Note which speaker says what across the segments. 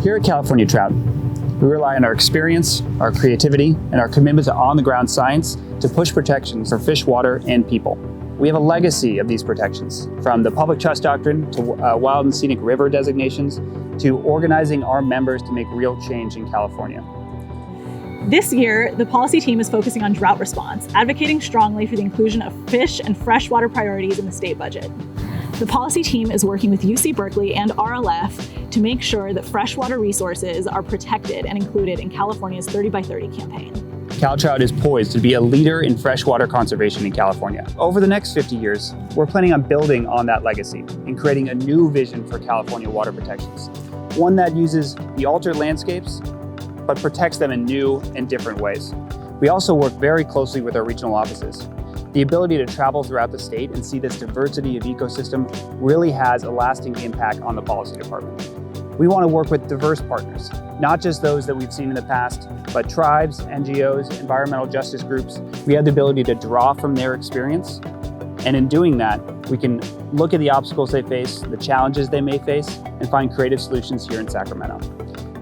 Speaker 1: Here at California Trout, we rely on our experience, our creativity, and our commitment to on-the-ground science to push protections for fish, water, and people. We have a legacy of these protections, from the public trust doctrine to wild and scenic river designations to organizing our members to make real change in California.
Speaker 2: This year, the policy team is focusing on drought response, advocating strongly for the inclusion of fish and freshwater priorities in the state budget. The policy team is working with UC Berkeley and RLF to make sure that freshwater resources are protected and included in California's 30 by 30 campaign.
Speaker 1: CalTrout is poised to be a leader in freshwater conservation in California. Over the next 50 years, we're planning on building on that legacy and creating a new vision for California water protections, one that uses the altered landscapes, but protects them in new and different ways. We also work very closely with our regional offices. The ability to travel throughout the state and see this diversity of ecosystem really has a lasting impact on the policy department. We want to work with diverse partners, not just those that we've seen in the past, but tribes, NGOs, environmental justice groups. We have the ability to draw from their experience. And in doing that, we can look at the obstacles they face, the challenges they may face, and find creative solutions here in Sacramento.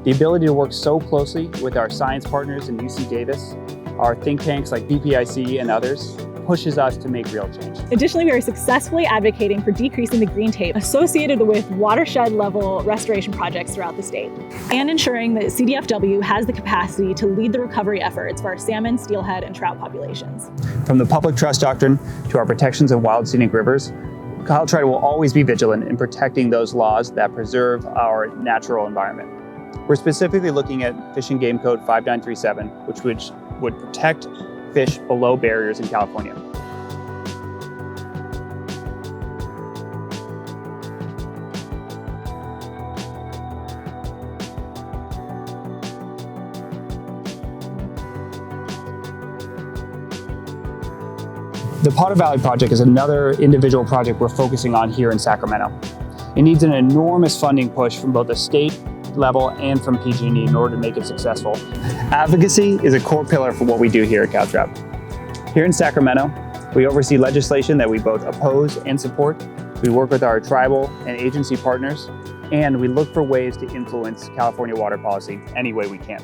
Speaker 1: The ability to work so closely with our science partners in UC Davis, our think tanks like BPIC and others, pushes us to make real change.
Speaker 2: Additionally, we are successfully advocating for decreasing the green tape associated with watershed level restoration projects throughout the state, and ensuring that CDFW has the capacity to lead the recovery efforts for our salmon, steelhead, and trout populations.
Speaker 1: From the public trust doctrine to our protections of wild scenic rivers, CalTrout will always be vigilant in protecting those laws that preserve our natural environment. We're specifically looking at Fish and Game Code 5937, which would protect fish below barriers in California. The Potter Valley Project is another individual project we're focusing on here in Sacramento. It needs an enormous funding push from both the state level and from PG&E in order to make it successful. Advocacy is a core pillar for what we do here at CalTrout. Here in Sacramento, we oversee legislation that we both oppose and support. We work with our tribal and agency partners, and we look for ways to influence California water policy any way we can.